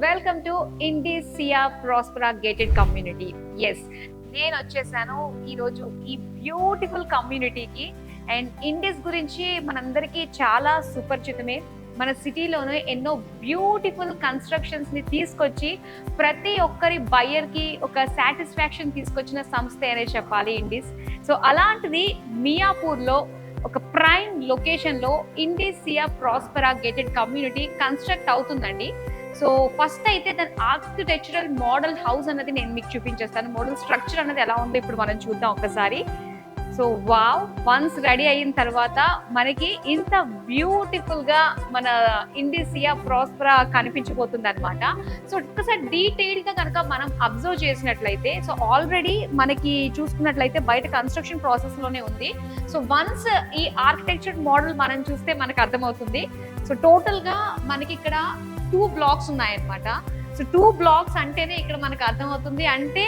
Welcome to Indicia Prospera gated community. Yes, నేను వచ్చేసాను ఈరోజు ఈ బ్యూటిఫుల్ కమ్యూనిటీకి. అండ్ ఇండిస్ గురించి మనందరికీ చాలా సుపరిచితమే. మన సిటీలోనే ఎన్నో బ్యూటిఫుల్ కన్స్ట్రక్షన్స్ ని తీసుకొచ్చి ప్రతి ఒక్కరి బయ్యర్కి ఒక సాటిస్ఫాక్షన్ తీసుకొచ్చిన సంస్థ అనే చెప్పాలి ఇండిస్. సో అలాంటిది మియాపూర్లో ఒక ప్రైమ్ లొకేషన్లో ఇండిసియా ప్రాస్పరా గేటెడ్ కమ్యూనిటీ కన్స్ట్రక్ట్ అవుతుందండి. సో ఫస్ట్ అయితే దాని ఆర్కిటెక్చరల్ మోడల్ హౌస్ అన్నది నేను మీకు చూపించేస్తాను. మోడల్ స్ట్రక్చర్ అన్నది ఎలా ఉందో ఇప్పుడు మనం చూద్దాం ఒకసారి. సో వావ్, వన్స్ రెడీ అయిన తర్వాత మనకి ఇంత బ్యూటిఫుల్ గా మన ఇండిసియా ప్రాస్పరా కనిపించబోతుంది అనమాట. సో ఒకసారి డీటెయిల్ గా కనుక మనం అబ్జర్వ్ చేసినట్లయితే, సో ఆల్రెడీ మనకి చూసుకున్నట్లయితే బయట కన్స్ట్రక్షన్ ప్రాసెస్ లోనే ఉంది. సో వన్స్ ఈ ఆర్కిటెక్చర్ మోడల్ మనం చూస్తే మనకు అర్థమవుతుంది. సో టోటల్ గా మనకి ఇక్కడ 2 బ్లాక్స్ ఉన్నాయన్నమాట. సో 2 బ్లాక్స్ అంటేనే ఇక్కడ మనకు అర్థమవుతుంది అంటే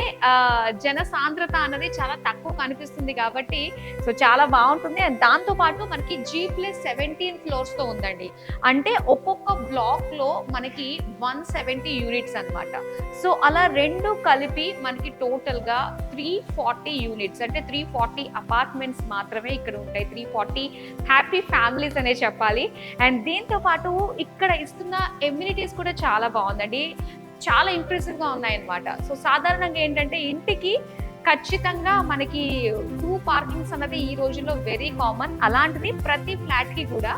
జన సాంద్రత అన్నది చాలా తక్కువ కనిపిస్తుంది కాబట్టి సో చాలా బాగుంటుంది. అండ్ దాంతో పాటు మనకి G+17 ఫ్లోర్స్ తో ఉందండి. అంటే ఒక్కొక్క బ్లాక్ లో మనకి 170 యూనిట్స్ అన్నమాట. సో అలా రెండు కలిపి మనకి టోటల్ గా 340 యూనిట్స్ అంటే 340 అపార్ట్మెంట్స్ మాత్రమే ఇక్కడ ఉంటాయి. 340 హ్యాపీ ఫ్యామిలీస్ అనే చెప్పాలి. అండ్ దీంతో పాటు ఇక్కడ ఇస్తున్న ఎమ్యూనిటీస్ కూడా చాలా బాగుందండి, చాలా ఇంప్రెసివ్ గా ఉన్నాయన్నమాట. సో సాధారణంగా ఏంటంటే ఇంటికి ఖచ్చితంగా మనకి 2 పార్కింగ్స్ అన్నది ఈ రోజుల్లో వెరీ కామన్. అలాంటిది ప్రతి ఫ్లాట్ కి కూడా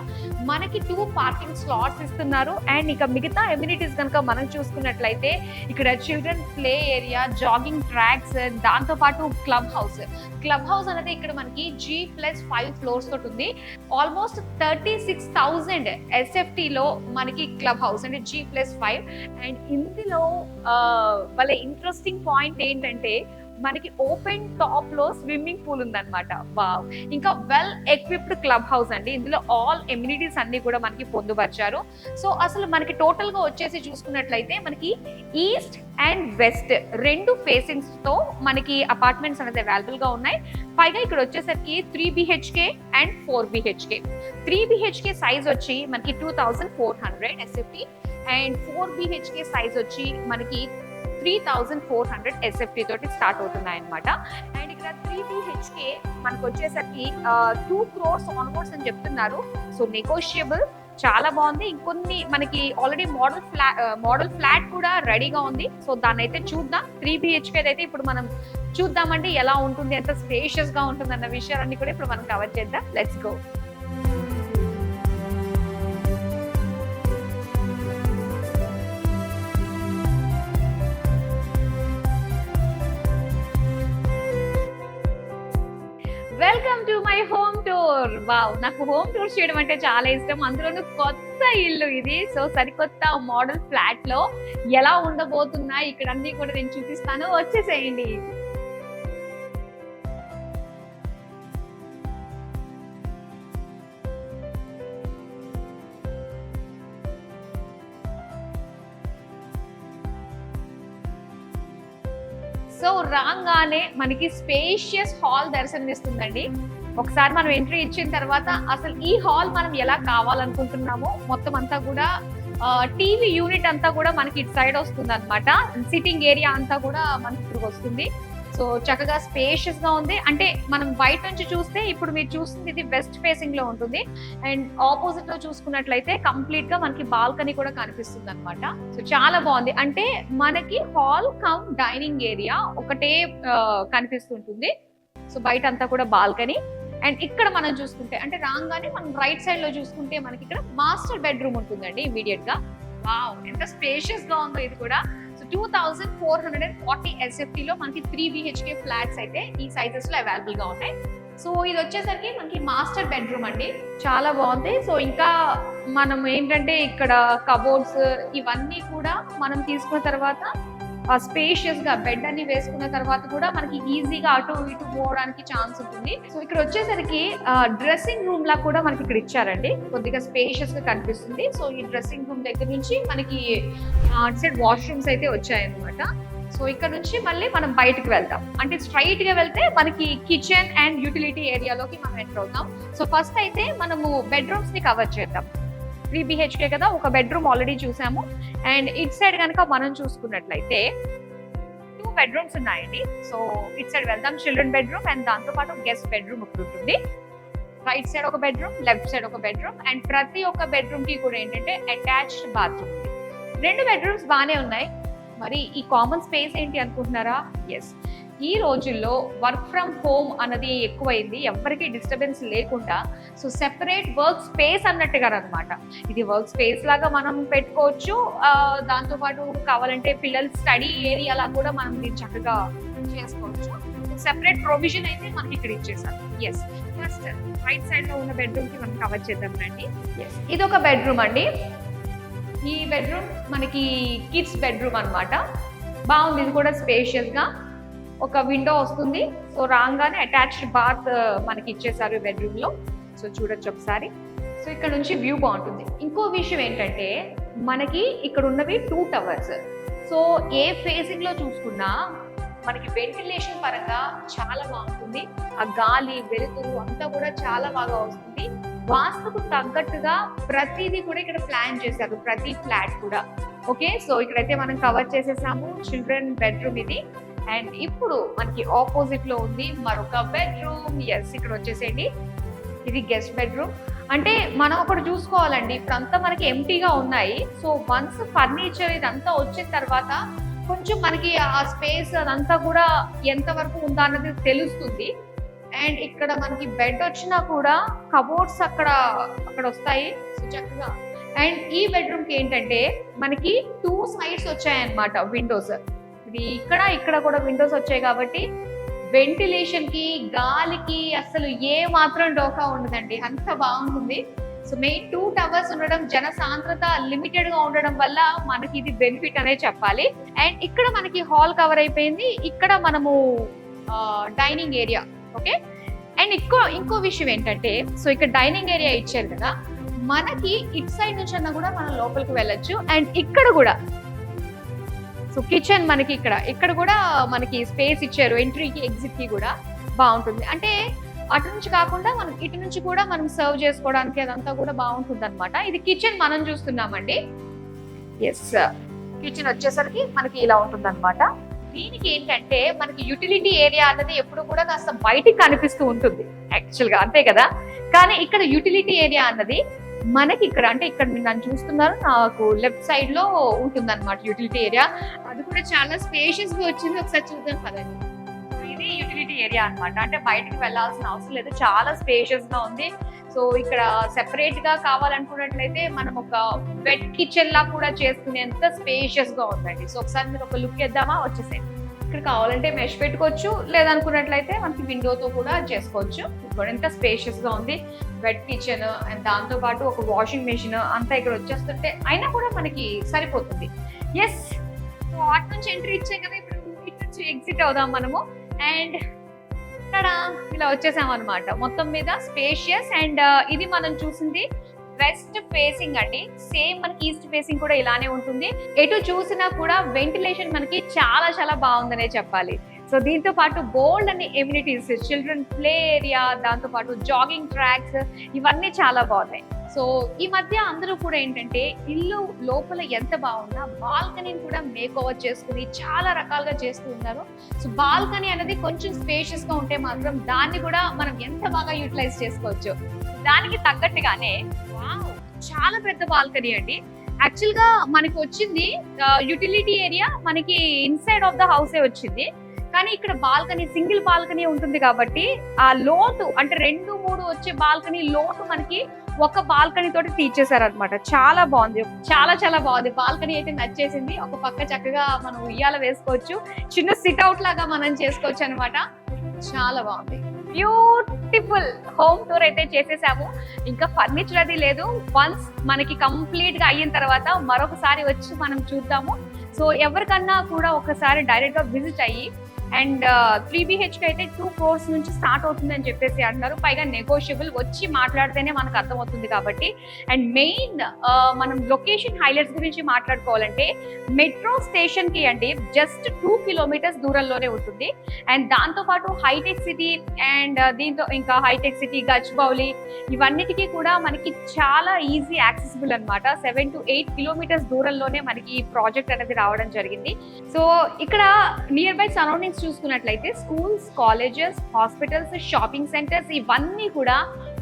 మనకి 2 పార్కింగ్ స్లాట్స్ ఇస్తున్నారు. అండ్ ఇక మిగతా ఎమ్యూనిటీస్ కనుక మనం చూసుకున్నట్లయితే ఇక్కడ children play area, jogging tracks, దాంతో పాటు క్లబ్ హౌస్ అనేది ఇక్కడ మనకి G+5 ఫ్లోర్స్ తోటి ఉంది. ఆల్మోస్ట్ 36,000 SFT లో మనకి క్లబ్ హౌస్ అంటే G+5. అండ్ ఇందులో వాళ్ళ ఇంట్రెస్టింగ్ పాయింట్ ఏంటంటే మనకి ఓపెన్ టాప్ లో స్విమ్మింగ్ పూల్ ఉందన్నమాట. వావ్, ఇంకా వెల్ ఎక్విప్డ్ క్లబ్ హౌస్ అండి. ఇందులో ఆల్ ఎమ్యూనిటీస్ అన్ని కూడా మనకి పొందుపరిచారు. సో అసలు మనకి టోటల్ గా వచ్చేసి చూసుకున్నట్లయితే మనకి ఈస్ట్ అండ్ వెస్ట్ రెండు ఫేసింగ్స్ తో మనకి అపార్ట్మెంట్స్ అనేది అవైలబుల్ గా ఉన్నాయి. పైగా ఇక్కడ వచ్చేసరికి 3 BHK and 4 BHK. 3 BHK size వచ్చి మనకి 2400 SFT అండ్ 4 BHK సైజ్ వచ్చి మనకి 3400 SFT తోటి స్టార్ట్ అవుతున్నాయి అనమాట. అండ్ ఇక్కడ 3 BHK మనకు వచ్చేసరికి 2 crores ఆన్వర్డ్స్ అని చెప్తున్నారు. సో నెగోషియబుల్, చాలా బాగుంది. ఇంకొన్ని మనకి ఆల్రెడీ మోడల్ ఫ్లాట్ కూడా రెడీగా ఉంది. సో దాన్ని అయితే చూద్దాం. 3 BHK అయితే ఇప్పుడు మనం చూద్దామండి ఎలా ఉంటుంది, ఎంత స్పేషియస్ గా ఉంటుంది అన్న విషయాలన్నీ కూడా ఇప్పుడు మనం కవర్ చేద్దాం. Let's go. Welcome to my home tour. Wow, నాకు హోమ్ టూర్ చేయడం అంటే చాలా ఇష్టం. అందులోనూ కొత్త ఇల్లు ఇది. సో సరికొత్త మోడల్ ఫ్లాట్ లో ఎలా ఉండబోతున్నాయి ఇక్కడ అన్ని కూడా నేను చూపిస్తాను, వచ్చేసేయండి. సో రాగానే మనకి స్పేషియస్ హాల్ దర్శనమిస్తుందండి. ఒకసారి మనం ఎంట్రీ ఇచ్చిన తర్వాత అసలు ఈ హాల్ మనం ఎలా కావాలనుకుంటున్నామో మొత్తం అంతా కూడా టీవీ యూనిట్ అంతా కూడా మనకి ఇటు సైడ్ వస్తుంది అనమాట. సిట్టింగ్ ఏరియా అంతా కూడా మనకి ఇప్పుడు వస్తుంది. సో చక్కగా స్పేషియస్ గా ఉంది. అంటే మనం బయట నుంచి చూస్తే ఇప్పుడు మీరు చూస్తుంది ఇది వెస్ట్ ఫేసింగ్ లో ఉంటుంది. అండ్ ఆపోజిట్ లో చూసుకున్నట్లయితే కంప్లీట్ గా మనకి బాల్కనీ కూడా కనిపిస్తుంది అనమాట. సో చాలా బాగుంది. అంటే మనకి హాల్ కమ్ డైనింగ్ ఏరియా ఒకటే కనిపిస్తుంటుంది. సో బయట అంతా కూడా బాల్కనీ. అండ్ ఇక్కడ మనం చూసుకుంటే అంటే రాగానే మనం రైట్ సైడ్ లో చూసుకుంటే మనకి ఇక్కడ మాస్టర్ బెడ్రూమ్ ఉంటుందండి ఇమీడియట్ గా. వావ్, ఎంత స్పేషియస్ గా ఉందో ఇది కూడా. 2440 SFT లో మనకి 3 BHK ఫ్లాట్స్ అయితే ఈ సైజెస్ లో అవైలబుల్ గా ఉన్నాయి. సో ఇది వచ్చేసరికి మనకి మాస్టర్ బెడ్రూమ్ అండి, చాలా బాగుంది. సో ఇంకా మనం ఏంటంటే ఇక్కడ కబోర్డ్స్ ఇవన్నీ కూడా మనం తీసుకున్న తర్వాత స్పేషియస్ గా బెడ్ అన్ని వేసుకున్న తర్వాత కూడా మనకి ఈజీగా అటు ఇటు పోవడానికి ఛాన్స్ ఉంటుంది. సో ఇక్కడ వచ్చేసరికి డ్రెస్సింగ్ రూమ్ లా కూడా మనకి ఇక్కడ ఇచ్చారండి, కొద్దిగా స్పేషియస్ గా కనిపిస్తుంది. సో ఈ డ్రెస్సింగ్ రూమ్ దగ్గర నుంచి మనకి అటు సైడ్ వాష్రూమ్స్ అయితే వచ్చాయన్నమాట. సో ఇక్కడ నుంచి మళ్ళీ మనం బయటకు వెళ్తాం. అంటే స్ట్రైట్ గా వెళ్తే మనకి కిచెన్ అండ్ యూటిలిటీ ఏరియాలోకి మనం ఎంటర్ అవుతాం. సో ఫస్ట్ అయితే మనము బెడ్రూమ్స్ ని కవర్ చేద్దాం. 3 BHK కదా, ఒక బెడ్రూమ్ ఆల్రెడీ చూసాము. అండ్ ఇట్ సైడ్ కనుక మనం చూసుకున్నట్లయితే 2 బెడ్రూమ్స్ ఉన్నాయండి. సో ఇట్ సైడ్ వెళ్దాం, చిల్డ్రన్ బెడ్రూమ్ అండ్ దాంతో పాటు గెస్ట్ బెడ్రూమ్ ఒకటి ఉంటుంది. రైట్ సైడ్ ఒక బెడ్రూమ్, లెఫ్ట్ సైడ్ ఒక బెడ్రూమ్, అండ్ ప్రతి ఒక్క బెడ్రూమ్ కి కూడా ఏంటంటే అటాచ్డ్ బాత్రూమ్ ఉంది. 2 బెడ్రూమ్స్ బాగానే ఉన్నాయి. మరి ఈ కామన్ స్పేస్ ఏంటి అనుకుంటున్నారా? ఎస్, ఈ రోజుల్లో వర్క్ ఫ్రమ్ హోమ్ అన్నది ఎక్కువైంది, ఎవరికి డిస్టర్బెన్స్ లేకుండా. సో సెపరేట్ వర్క్ స్పేస్ అన్నట్టుగా అనమాట. ఇది వర్క్ స్పేస్ లాగా మనం పెట్టుకోవచ్చు. దాంతోపాటు కావాలంటే పిల్లల స్టడీ ఏరియాలా కూడా మనం దీన్ని చక్కగా చేసుకోవచ్చు. సెపరేట్ ప్రొవిజన్ అయితే మనకి ఇక్కడ ఇచ్చేసారు. ఎస్, ఫస్ట్ రైట్ సైడ్ లో ఉన్న బెడ్రూమ్ కి మనం కవర్ చేద్దాం రండి. ఎస్, ఇది ఒక బెడ్రూమ్ అండి. ఈ బెడ్రూమ్ మనకి కిడ్స్ బెడ్రూమ్ అన్నమాట. బాగుంది, ఇది కూడా స్పేషియస్ గా. ఒక విండో వస్తుంది. సో రాగానే అటాచ్డ్ బాత్ మనకి ఇచ్చేసారు ఈ బెడ్రూమ్ లో. సో చూడొచ్చు ఒకసారి. సో ఇక్కడ నుంచి వ్యూ బాగుంటుంది. ఇంకో విషయం ఏంటంటే మనకి ఇక్కడ ఉన్నవి 2 టవర్స్. సో ఏ ఫేసింగ్ లో చూసుకున్నా మనకి వెంటిలేషన్ పరంగా చాలా బాగుంటుంది. ఆ గాలి వెలుతురు అంతా కూడా చాలా బాగా వస్తుంది. వాస్తుకు తగ్గట్టుగా ప్రతిదీ కూడా ఇక్కడ ప్లాన్ చేశారు, ప్రతి ఫ్లాట్ కూడా. ఓకే, సో ఇక్కడైతే మనం కవర్ చేసేసాము చిల్డ్రన్ బెడ్రూమ్ ఇది. అండ్ ఇప్పుడు మనకి ఆపోజిట్ లో ఉంది మరొక బెడ్రూమ్. ఎస్, ఇక్కడ వచ్చేసేయండి, ఇది గెస్ట్ బెడ్రూమ్. అంటే మనం ఒకటి చూసుకోవాలండి, ఇప్పుడంతా మనకి ఎంటీగా ఉన్నాయి. సో వన్స్ ఫర్నిచర్ ఇదంతా వచ్చిన తర్వాత కొంచెం మనకి ఆ స్పేస్ అదంతా కూడా ఎంత వరకు ఉందా అన్నది తెలుస్తుంది. అండ్ ఇక్కడ మనకి బెడ్ వచ్చినా కూడా కబోర్డ్స్ అక్కడ వస్తాయి చక్కగా. అండ్ ఈ బెడ్రూమ్ కి ఏంటంటే మనకి 2 సైడ్స్ వచ్చాయన్నమాట విండోస్. ఇది ఇక్కడ కూడా విండోస్ వచ్చాయి కాబట్టి వెంటిలేషన్ కి గాలికి అసలు ఏ మాత్రం డోకా ఉండదండి, అంత బాగుంటుంది. సో మెయిన్ 2 టవర్స్ ఉండడం, జన సాంద్రత లిమిటెడ్ గా ఉండడం వల్ల మనకి ఇది బెనిఫిట్ అనే చెప్పాలి. అండ్ ఇక్కడ మనకి హాల్ కవర్ అయిపోయింది. ఇక్కడ మనము డైనింగ్ ఏరియా. ఓకే, అండ్ ఇంకో విషయం ఏంటంటే, సో ఇక్కడ డైనింగ్ ఏరియా ఇచ్చారు కదా, మనకి ఇటు సైడ్ నుంచి అన్నా కూడా మనం లోపలికి వెళ్ళొచ్చు. అండ్ ఇక్కడ కూడా సో కిచెన్ మనకి ఇక్కడ కూడా మనకి స్పేస్ ఇచ్చారు, ఎంట్రీకి ఎగ్జిట్ కి కూడా బాగుంటుంది. అంటే అటు నుంచి కాకుండా మనం ఇటు నుంచి కూడా మనం సర్వ్ చేసుకోవడానికి అదంతా కూడా బాగుంటుంది అనమాట. ఇది కిచెన్ మనం చూస్తున్నామండి. ఎస్, కిచెన్ వచ్చేసరికి మనకి ఇలా ఉంటుంది అనమాట. దీనికి ఏంటంటే మనకి యూటిలిటీ ఏరియా అన్నది ఎప్పుడు కూడా కాస్త బయటికి కనిపిస్తూ ఉంటుంది యాక్చువల్గా, అంతే కదా. కానీ ఇక్కడ యూటిలిటీ ఏరియా అన్నది మనకి ఇక్కడ మీరు నన్ను చూస్తున్నారు, నాకు లెఫ్ట్ సైడ్ లో ఉంటుంది అనమాట యూటిలిటీ ఏరియా. అది కూడా చాలా స్పేషియస్ గా వచ్చింది, ఒకసారి చూద్దాం కదండి. ఇది యూటిలిటీ ఏరియా అనమాట. అంటే బయటకు వెళ్ళాల్సిన అవసరం లేదు, చాలా స్పేషియస్ గా ఉంది. సో ఇక్కడ సెపరేట్ గా కావాలనుకున్నట్లయితే మనం ఒక వెట్ కిచెన్ లా కూడా చేసుకునేంత స్పేషియస్ గా ఉందండి. సో ఒకసారి మీరు ఒక లుక్ ఇద్దామా, వచ్చేసేయండి. ఇక్కడ కావాలంటే మెష్ పెట్టుకోవచ్చు, లేదనుకున్నట్లయితే మనకి విండోతో కూడా చేసుకోవచ్చు. ఇప్పుడు ఎంత స్పేషియస్ గా ఉంది, వెట్ కిచెన్ అండ్ దాంతో పాటు ఒక వాషింగ్ మెషిన్ అంతా ఇక్కడ వచ్చేస్తుంటే అయినా కూడా మనకి సరిపోతుంది. ఎస్, సో అటు నుంచి ఎంట్రీ ఇచ్చాం కదా, ఇప్పుడు ఇటు నుంచి ఎగ్జిట్ అవుదాం మనము. అండ్ ఇక్కడ ఇలా వచ్చేసాం అనమాట. మొత్తం మీద స్పేషియస్. అండ్ ఇది మనం చూసింది వెస్ట్ ఫేసింగ్ అండి. సేమ్ మనకి ఈస్ట్ ఫేసింగ్ కూడా ఇలానే ఉంటుంది. ఎటు చూసినా కూడా వెంటిలేషన్ మనకి చాలా చాలా బాగుందనే చెప్పాలి. సో దీంతో పాటు బోల్డ్ అనే ఎమ్యూనిటీస్, చిల్డ్రన్ ప్లే ఏరియా, దాంతో పాటు జాగింగ్ ట్రాక్స్, ఇవన్నీ చాలా బాగున్నాయి. సో ఈ మధ్య అందరూ కూడా ఏంటంటే ఇల్లు లోపల ఎంత బాగున్నా బాల్కనీని కూడా మేక్ ఓవర్ చేసుకుని చాలా రకాలుగా చేస్తూ ఉన్నారు. సో బాల్కనీ అనేది కొంచెం స్పేషియస్ గా ఉంటే మాత్రం దాన్ని కూడా మనం ఎంత బాగా యూటిలైజ్ చేసుకోవచ్చు. దానికి తగ్గట్టుగానే చాలా పెద్ద బాల్కనీ అండి. యాక్చువల్ గా మనకి వచ్చింది యూటిలిటీ ఏరియా మనకి ఇన్సైడ్ ఆఫ్ ద హౌసే వచ్చింది. కానీ ఇక్కడ బాల్కనీ సింగిల్ బాల్కనీ ఉంటుంది కాబట్టి ఆ లోటు అంటే 2-3 వచ్చే బాల్కనీ లోటు మనకి ఒక బాల్కనీ తోటి తీర్చేశారు అనమాట. చాలా బాగుంది, చాలా చాలా బాగుంది. బాల్కనీ అయితే నచ్చేసింది. ఒక పక్క చక్కగా మనం ఉయ్యాల వేసుకోవచ్చు, చిన్న సిట్ అవుట్ లాగా మనం చేసుకోవచ్చు అనమాట. చాలా బాగుంది. బ్యూటిఫుల్ హోమ్ టూర్ అయితే చేసేసాము. ఇంకా ఫర్నిచర్ అది లేదు. వన్స్ మనకి కంప్లీట్ గా అయిన తర్వాత మరొకసారి వచ్చి మనం చూద్దాము. సో ఎవరికన్నా కూడా ఒకసారి డైరెక్ట్ గా విజిట్ అయ్యి అండ్ 3 BHK అయితే 2 crores నుంచి స్టార్ట్ అవుతుంది అని చెప్పేసి అంటున్నారు. పైగా నెగోషియబుల్, వచ్చి మాట్లాడితేనే మనకు అర్థమవుతుంది కాబట్టి. అండ్ మెయిన్ మనం లొకేషన్ హైలైట్స్ గురించి మాట్లాడుకోవాలంటే మెట్రో స్టేషన్ కి అండి జస్ట్ 2 kilometers దూరంలోనే ఉంటుంది. అండ్ దాంతోపాటు హైటెక్ సిటీ అండ్ దీంతో ఇంకా హైటెక్ సిటీ, గచ్చిబౌలి ఇవన్నిటికీ కూడా మనకి చాలా ఈజీ యాక్సెసిబుల్ అనమాట. 7 to 8 kilometers దూరంలోనే మనకి ఈ ప్రాజెక్ట్ అనేది రావడం జరిగింది. సో ఇక్కడ నియర్ బై సరౌండింగ్స్ చూసుకున్నట్లయితే schools, colleges, hospitals, shopping centres ఇవన్నీ కూడా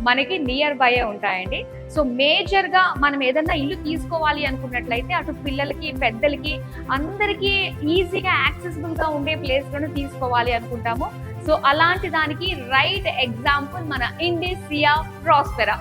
మనకి నియర్ బై ఉంటాయండి. సో మేజర్ గా మనం ఏదన్నా ఇల్లు తీసుకోవాలి అనుకున్నట్లయితే అటు పిల్లలకి, పెద్దలకి అందరికీ ఈజీగా యాక్సెసిబుల్ గా ఉండే ప్లేస్ లోనే తీసుకోవాలి అనుకుంటాము. సో అలాంటి దానికి రైట్ ఎగ్జాంపుల్ మన ఇండిస్ సియా ప్రాస్పెరా.